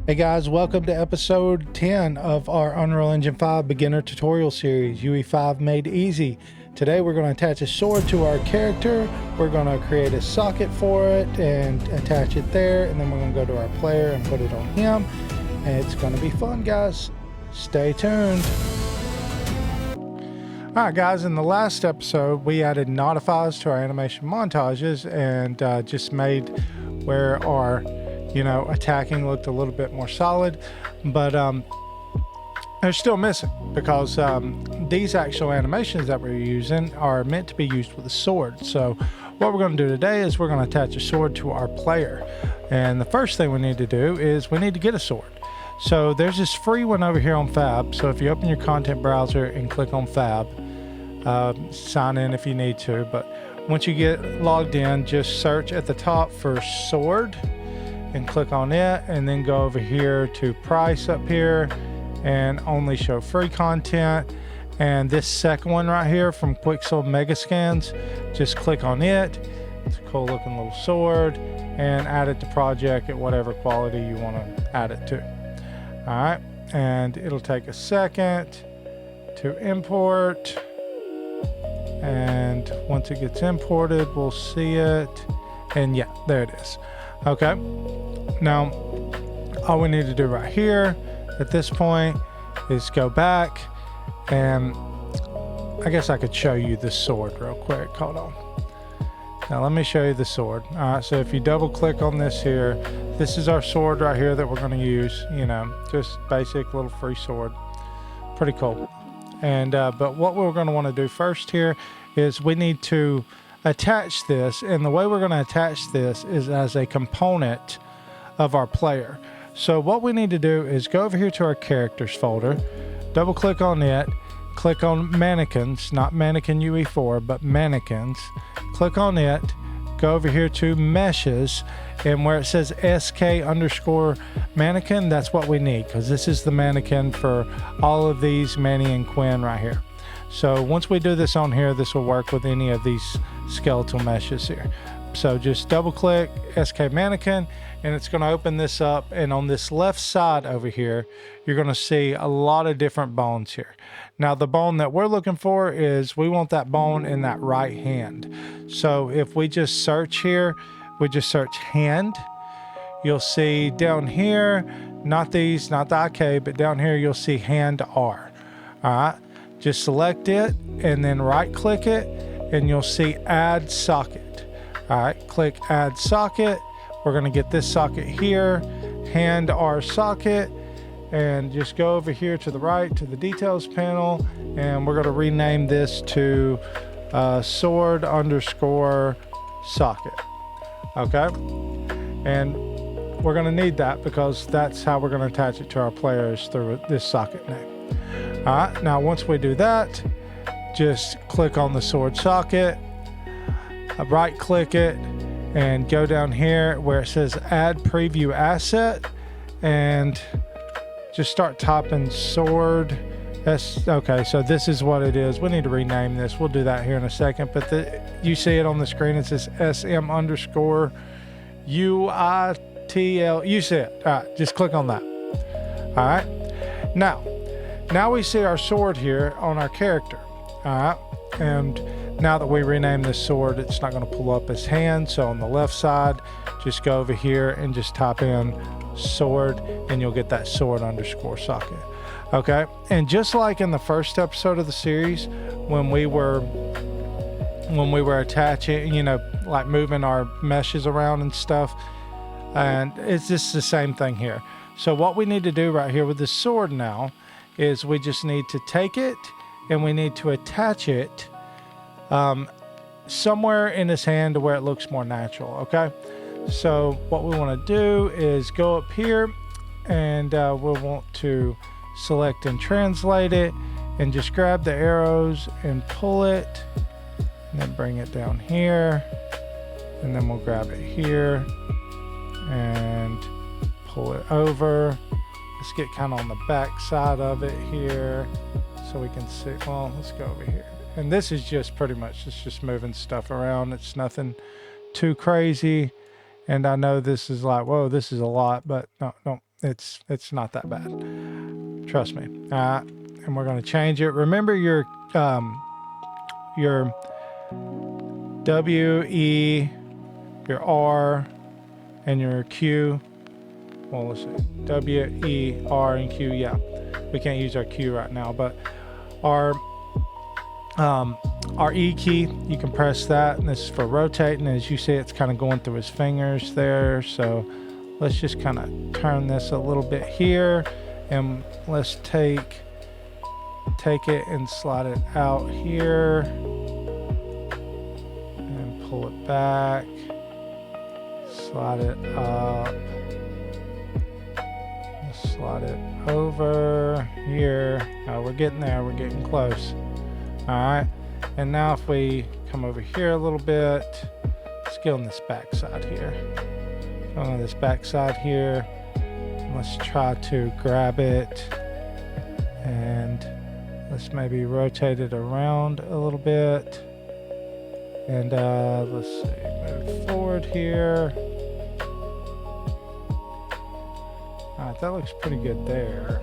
Hey guys, welcome to episode 10 of our Unreal Engine 5 beginner tutorial series, UE5 Made Easy. Today we're going to attach a sword to our character. We're going to create a socket for it and attach it there, and then we're going to go to our player and put it on him. And it's going to be fun, guys. Stay tuned. Alright guys, in the last episode we added notifies to our animation montages and just made where our attacking looked a little bit more solid, but they're still missing because these actual animations that we're using are meant to be used with a sword. So what we're going to do today is we're going to attach a sword to our player, and the first thing we need to do is we need to get a sword. So there's this free one over here on Fab. So if you open your content browser and click on Fab, sign in if you need to, but once you get logged in, just search at the top for sword and click on it, and then go over here to price up here and only show free content. And this second one right here from Quixel Megascans, just click on it. It's a cool looking little sword, and add it to project at whatever quality you want to add it to. All right, and it'll take a second to import, and once it gets imported we'll see it, and yeah, there it is. Okay, now all we need to do right here at this point is go back, and I guess I could show you the sword real quick. Hold on. Now let me show you the sword. All right, so if you double click on this here, this is our sword right here that we're going to use. Just basic little free sword. Pretty cool. And but what we're going to want to do first here is we need to attach this, and the way we're going to attach this is as a component of our player. So what we need to do is go over here to our characters folder, double click on it, click on mannequins, not mannequin UE4 but mannequins, click on it, go over here to meshes, and where it says SK_mannequin, that's what we need, because this is the mannequin for all of these Manny and Quinn right here. So once we do this on here, this will work with any of these skeletal meshes here. So just double click SK mannequin, and it's going to open this up, and on this left side over here you're going to see a lot of different bones here. Now the bone that we're looking for is we want that bone in that right hand. So if we just search here, we just search hand, you'll see down here, not these, not the IK, but down here you'll see hand R. All right, just select it and then right click it, and you'll see add socket. All right, click add socket. We're going to get this socket here, hand R socket, and just go over here to the right to the details panel, and we're going to rename this to sword_socket. Okay, and we're going to need that because that's how we're going to attach it to our players, through this socket name. All right, now once we do that, just click on the sword socket, right click it, and go down here where it says add preview asset, and just start typing sword. Okay, so this is what it is. We need to rename this. We'll do that here in a second, but you see it on the screen. It says SM_UITL. You see it. All right, just click on that. All right, now we see our sword here on our character. All right, and now that we rename this sword, it's not going to pull up as hand. So on the left side, just go over here and just type in sword, and you'll get that sword_socket. Okay, and just like in the first episode of the series, when we were attaching, like moving our meshes around and stuff, and it's just the same thing here. So what we need to do right here with this sword now is we just need to take it and we need to attach it somewhere in his hand to where it looks more natural. Okay, so what we want to do is go up here, and we'll want to select and translate it, and just grab the arrows and pull it, and then bring it down here, and then we'll grab it here and pull it over. Let's get kind of on the back side of it here so we can see. Well, let's go over here, and this is just pretty much, it's just moving stuff around. It's nothing too crazy, And I know this is like, whoa, this is a lot, but no, it's not that bad. Trust me. And we're going to change it. Remember your W, E, your R, and your Q. Well, let's see. W, E, R, and Q. Yeah, we can't use our Q right now, but our E key, you can press that, and this is for rotating. As you see, it's kind of going through his fingers there. So let's just kind of turn this a little bit here, and let's take it and slide it out here and pull it back, slide it up, slide it over here. Oh, we're getting there, we're getting close. All right, and now if we come over here a little bit, let's get on this back side here. On this back side here, let's try to grab it and let's maybe rotate it around a little bit. And let's see, move forward here. All right, that looks pretty good there.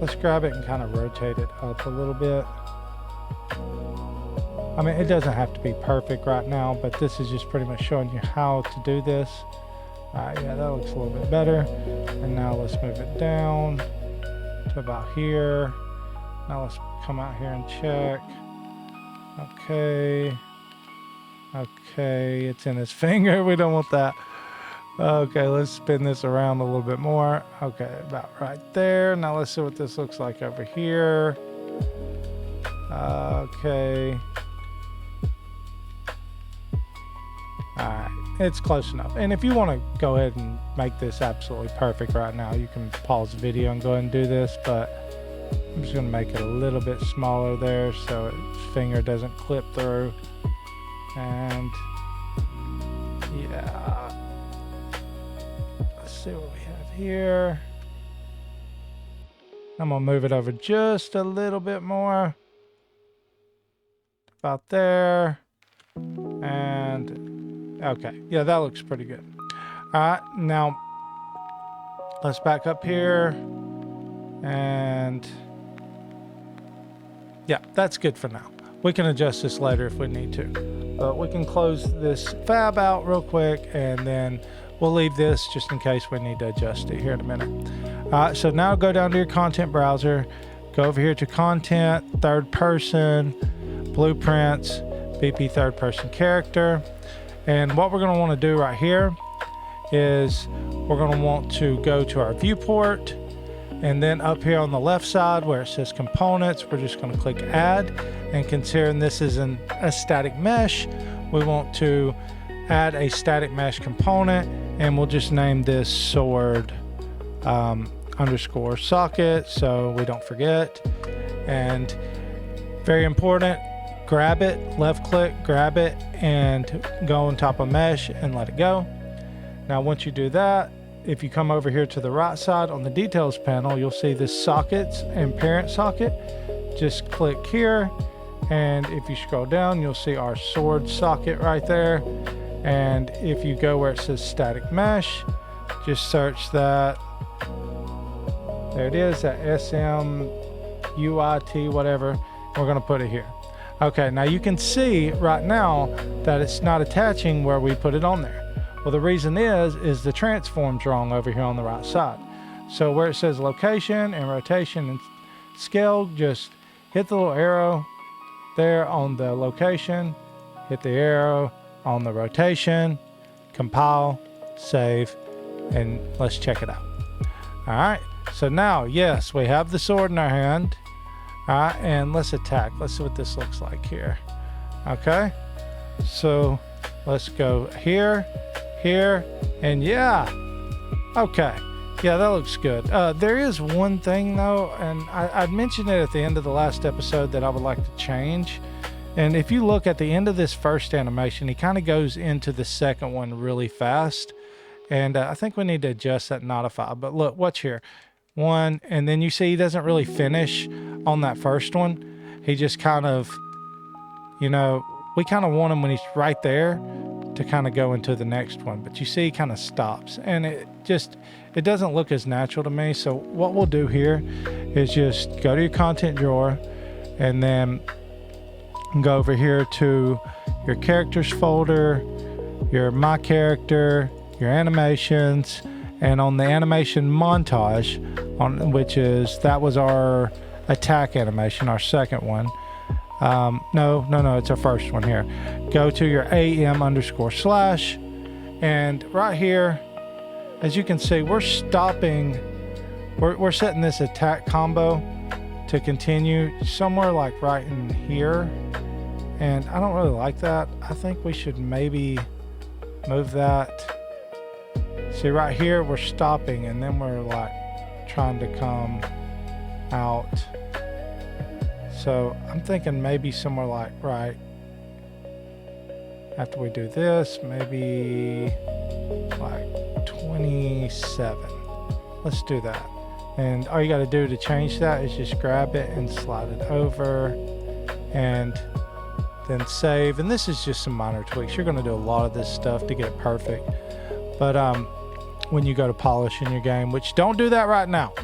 Let's grab it and kind of rotate it up a little bit. I mean, it doesn't have to be perfect right now, but this is just pretty much showing you how to do this. All right, yeah, that looks a little bit better. And now let's move it down to about here. Now let's come out here and check. Okay. Okay, it's in his finger. We don't want that. Okay, let's spin this around a little bit more. Okay, about right there. Now let's see what this looks like over here. Okay. Alright, it's close enough. And if you want to go ahead and make this absolutely perfect right now, you can pause the video and go ahead and do this, but I'm just going to make it a little bit smaller there so its finger doesn't clip through. And yeah, let's see what we have here. I'm going to move it over just a little bit more. About there. And okay, yeah, that looks pretty good. All right, now let's back up here. And yeah, that's good for now. We can adjust this later if we need to. But we can close this fab out real quick, and then we'll leave this just in case we need to adjust it here in a minute. So now go down to your content browser, go over here to content, third person, blueprints, BP third person character. And what we're going to want to do right here is we're going to want to go to our viewport, and then up here on the left side where it says components, we're just going to click add. And considering this is a static mesh, we want to add a static mesh component, and we'll just name this sword underscore socket so we don't forget. And very important, grab it, left click, grab it, and go on top of mesh and let it go. Now once you do that, if you come over here to the right side on the details panel, you'll see this sockets and parent socket. Just click here, and if you scroll down, you'll see our sword socket right there. And if you go where it says static mesh, just search that. There it is, that SMUIT whatever. We're going to put it here. Okay, now you can see right now that it's not attaching where we put it on there. Well, the reason is the transform's wrong over here on the right side. So where it says location and rotation and scale, just hit the little arrow there on the location, hit the arrow on the rotation, compile, save, and let's check it out. All right, so now, yes, we have the sword in our hand. All right, and let's attack. Let's see what this looks like here. Okay, so let's go here, here, and yeah, okay. Yeah, that looks good. There is one thing though, and I'd mentioned it at the end of the last episode that I would like to change. And if you look at the end of this first animation, he kind of goes into the second one really fast. And I think we need to adjust that notify. But look, watch here. One, and then you see he doesn't really finish on that first one. He just kind of, you know, we kind of want him when he's right there to kind of go into the next one. But you see he kind of stops, and it doesn't look as natural to me. So what we'll do here is just go to your content drawer and then go over here to your characters folder, your my character, your animations, and on the animation montage, that was our attack animation, our second one. No, it's our first one here. Go to your AM_/, and right here, as you can see, we're stopping. We're setting this attack combo to continue somewhere like right in here, and I don't really like that. I think we should maybe move that. See, right here we're stopping, and then we're like trying to come out. So I'm thinking maybe somewhere like right after we do this, maybe like 27. Let's do that. And all you got to do to change that is just grab it and slide it over and then save. And this is just some minor tweaks. You're going to do a lot of this stuff to get it perfect. But when you go to polish in your game, which don't do that right now.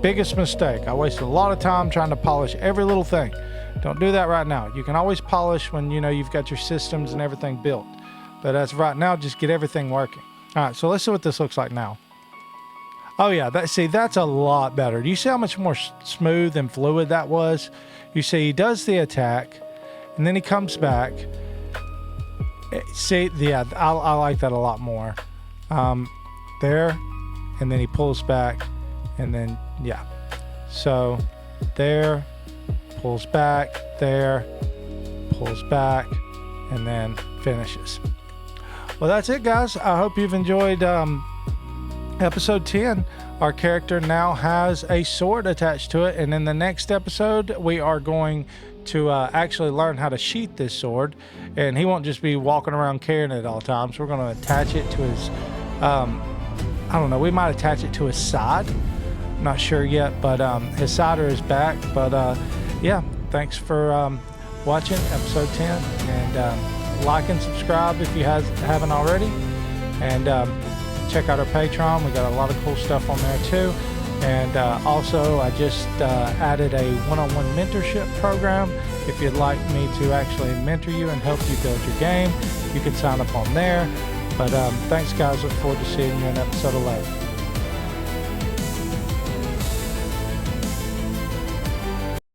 Biggest mistake. I wasted a lot of time trying to polish every little thing. Don't do that right now. You can always polish when you know you've got your systems and everything built. But as of right now, just get everything working. All right, so let's see what this looks like now. Oh yeah, that's a lot better. Do you see how much more smooth and fluid that was? You see he does the attack, and then he comes back. See, yeah, I like that a lot more. There, and then he pulls back, and then, yeah. So, there, pulls back, there, pulls back, and then finishes. Well, that's it, guys. I hope you've enjoyed episode 10. Our character now has a sword attached to it, and in the next episode, we are going to actually learn how to sheath this sword, and he won't just be walking around carrying it at all times. We're going to attach it to his, I don't know, we might attach it to his side. I'm not sure yet, but his side or his back. But yeah, thanks for watching episode 10, and like and subscribe if you haven't already, and check out our Patreon. We got a lot of cool stuff on there too. And also, I just added a one-on-one mentorship program. If you'd like me to actually mentor you and help you build your game, you can sign up on there. But thanks, guys. Look forward to seeing you in episode 11.